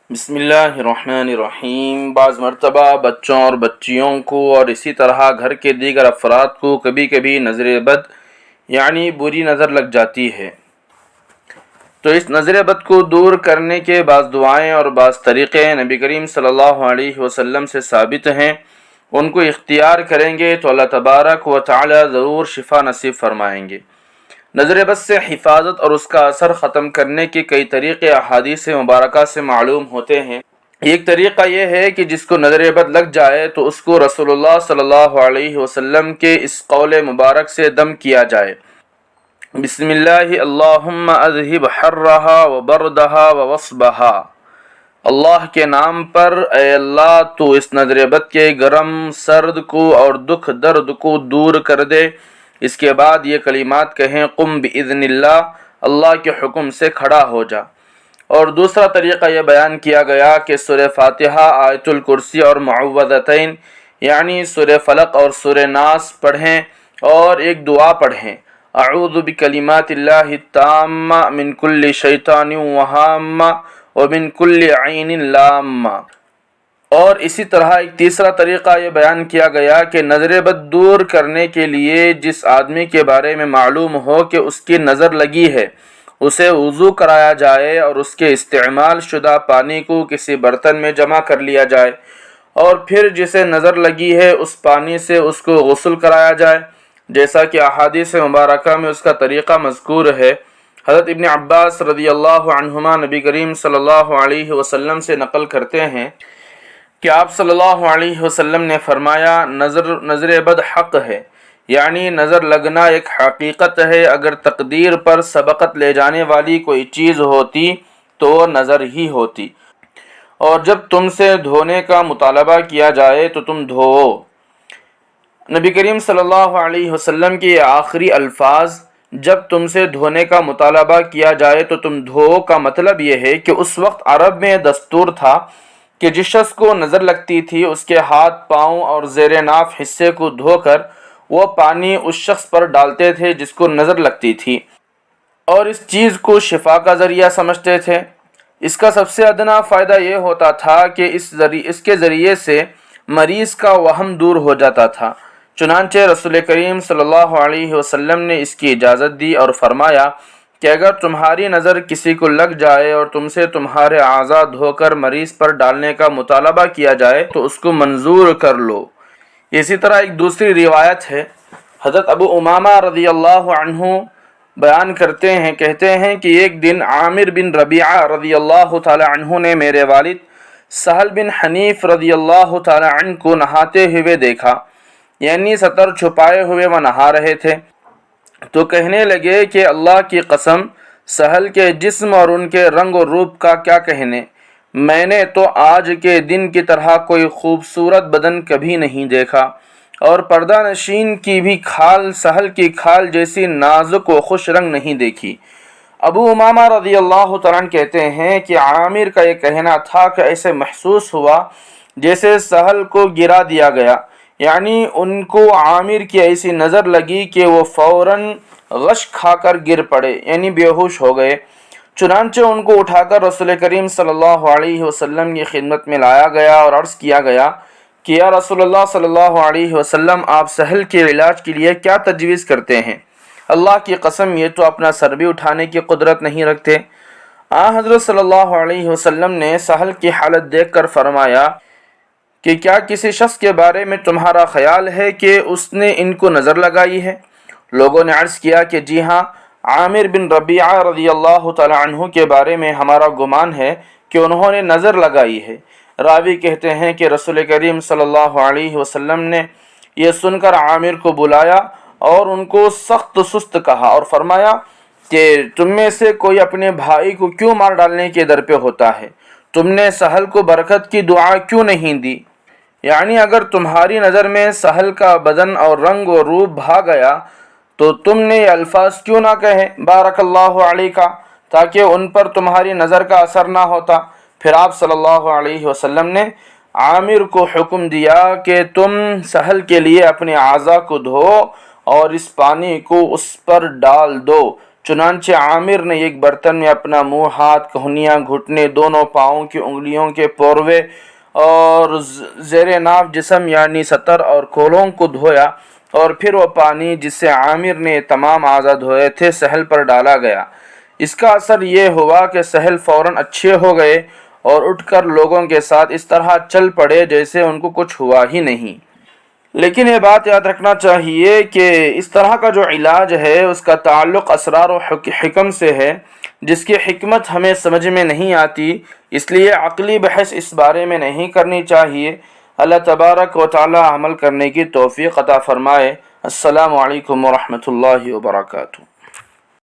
بسم اللہ الرحمن الرحیم۔ بعض مرتبہ بچوں اور بچیوں کو اور اسی طرح گھر کے دیگر افراد کو کبھی کبھی نظر بد یعنی بری نظر لگ جاتی ہے، تو اس نظر بد کو دور کرنے کے بعض دعائیں اور بعض طریقے نبی کریم صلی اللہ علیہ وسلم سے ثابت ہیں۔ ان کو اختیار کریں گے تو اللہ تبارک و تعالی ضرور شفا نصیب فرمائیں گے۔ نظر بد سے حفاظت اور اس کا اثر ختم کرنے کے کئی طریقے احادیث مبارکہ سے معلوم ہوتے ہیں۔ ایک طریقہ یہ ہے کہ جس کو نظر بد لگ جائے تو اس کو رسول اللہ صلی اللہ علیہ وسلم کے اس قول مبارک سے دم کیا جائے: بسم اللہ اللہم اذہب حرہا وبردہا ووصبہا۔ اللہ کے نام پر اے اللہ تو اس نظر بد کے گرم سرد کو اور دکھ درد کو دور کر دے۔ اس کے بعد یہ کلمات کہیں: قم باذن اللہ، اللہ کے حکم سے کھڑا ہو جا۔ اور دوسرا طریقہ یہ بیان کیا گیا کہ سورہ فاتحہ، آیت الکرسی اور معوذتین یعنی سورہ فلق اور سورہ ناس پڑھیں اور ایک دعا پڑھیں: اعوذ بکلمات اللہ التامہ من کل شیطان وہامہ ومن کل عین لامہ۔ اور اسی طرح ایک تیسرا طریقہ یہ بیان کیا گیا کہ نظر بد دور کرنے کے لیے جس آدمی کے بارے میں معلوم ہو کہ اس کی نظر لگی ہے، اسے وضو کرایا جائے اور اس کے استعمال شدہ پانی کو کسی برتن میں جمع کر لیا جائے، اور پھر جسے نظر لگی ہے اس پانی سے اس کو غسل کرایا جائے، جیسا کہ احادیث مبارکہ میں اس کا طریقہ مذکور ہے۔ حضرت ابن عباس رضی اللہ عنہما نبی کریم صلی اللہ علیہ وسلم سے نقل کرتے ہیں کہ آپ صلی اللہ علیہ وسلم نے فرمایا: نظر بد حق ہے، یعنی نظر لگنا ایک حقیقت ہے۔ اگر تقدیر پر سبقت لے جانے والی کوئی چیز ہوتی تو وہ نظر ہی ہوتی، اور جب تم سے دھونے کا مطالبہ کیا جائے تو تم دھوؤ۔ نبی کریم صلی اللہ علیہ وسلم کے آخری الفاظ جب تم سے دھونے کا مطالبہ کیا جائے تو تم دھوؤ کا مطلب یہ ہے کہ اس وقت عرب میں دستور تھا کہ جس شخص کو نظر لگتی تھی اس کے ہاتھ، پاؤں اور زیر ناف حصے کو دھو کر وہ پانی اس شخص پر ڈالتے تھے جس کو نظر لگتی تھی، اور اس چیز کو شفا کا ذریعہ سمجھتے تھے۔ اس کا سب سے ادنا فائدہ یہ ہوتا تھا کہ اس کے ذریعے سے مریض کا وہم دور ہو جاتا تھا۔ چنانچہ رسول کریم صلی اللہ علیہ وسلم نے اس کی اجازت دی اور فرمایا کہ اگر تمہاری نظر کسی کو لگ جائے اور تم سے تمہارے اعضاء دھو کر مریض پر ڈالنے کا مطالبہ کیا جائے تو اس کو منظور کر لو۔ اسی طرح ایک دوسری روایت ہے، حضرت ابو امامہ رضی اللہ عنہ بیان کرتے ہیں، کہتے ہیں کہ ایک دن عامر بن ربیعہ رضی اللہ تعالی عنہ نے میرے والد سہل بن حنیف رضی اللہ تعالی عنہ کو نہاتے ہوئے دیکھا، یعنی سطر چھپائے ہوئے وہ نہا رہے تھے، تو کہنے لگے کہ اللہ کی قسم، سہل کے جسم اور ان کے رنگ و روپ کا کیا کہنے، میں نے تو آج کے دن کی طرح کوئی خوبصورت بدن کبھی نہیں دیکھا، اور پردہ نشین کی بھی کھال سہل کی کھال جیسی نازک و خوش رنگ نہیں دیکھی۔ ابو امامہ رضی اللہ تعالیٰ عنہ کہتے ہیں کہ عامر کا یہ کہنا تھا کہ ایسے محسوس ہوا جیسے سہل کو گرا دیا گیا، یعنی ان کو عامر کی ایسی نظر لگی کہ وہ فوراً غش کھا کر گر پڑے، یعنی بے ہوش ہو گئے۔ چنانچہ ان کو اٹھا کر رسول کریم صلی اللہ علیہ وسلم کی خدمت میں لایا گیا اور عرض کیا گیا کہ یا رسول اللہ صلی اللہ علیہ وسلم، آپ سہل کے علاج کے لیے کیا تجویز کرتے ہیں؟ اللہ کی قسم یہ تو اپنا سر بھی اٹھانے کی قدرت نہیں رکھتے۔ حضرت صلی اللہ علیہ وسلم نے سہل کی حالت دیکھ کر فرمایا کہ کیا کسی شخص کے بارے میں تمہارا خیال ہے کہ اس نے ان کو نظر لگائی ہے؟ لوگوں نے عرض کیا کہ جی ہاں، عامر بن ربیعہ رضی اللہ تعالی عنہ کے بارے میں ہمارا گمان ہے کہ انہوں نے نظر لگائی ہے۔ راوی کہتے ہیں کہ رسول کریم صلی اللہ علیہ وسلم نے یہ سن کر عامر کو بلایا اور ان کو سخت سست کہا اور فرمایا کہ تم میں سے کوئی اپنے بھائی کو کیوں مار ڈالنے کے در پہ ہوتا ہے؟ تم نے سہل کو برکت کی دعا کیوں نہیں دی؟ یعنی اگر تمہاری نظر میں سہل کا بدن اور رنگ و روپ بھا گیا تو تم نے یہ الفاظ کیوں نہ کہے بارک اللہ علیک، تاکہ ان پر تمہاری نظر کا اثر نہ ہوتا۔ پھر آپ صلی اللہ علیہ وسلم نے عامر کو حکم دیا کہ تم سہل کے لیے اپنے اعضاء کو دھو اور اس پانی کو اس پر ڈال دو، چنانچہ عامر نے ایک برتن میں اپنا منہ، ہاتھ، کہنیاں، گھٹنے، دونوں پاؤں کی انگلیوں کے پوروے اور زیر ناف جسم یعنی سطر اور کولوں کو دھویا، اور پھر وہ پانی جس سے عامر نے تمام اعضاء دھوئے تھے سہل پر ڈالا گیا۔ اس کا اثر یہ ہوا کہ سہل فوراً اچھے ہو گئے اور اٹھ کر لوگوں کے ساتھ اس طرح چل پڑے جیسے ان کو کچھ ہوا ہی نہیں۔ لیکن یہ بات یاد رکھنا چاہیے کہ اس طرح کا جو علاج ہے اس کا تعلق اسرار و حکم سے ہے، جس کی حکمت ہمیں سمجھ میں نہیں آتی، اس لیے عقلی بحث اس بارے میں نہیں کرنی چاہیے۔ اللہ تبارک و تعالی عمل کرنے کی توفیق عطا فرمائے۔ السلام علیکم ورحمۃ اللہ وبرکاتہ۔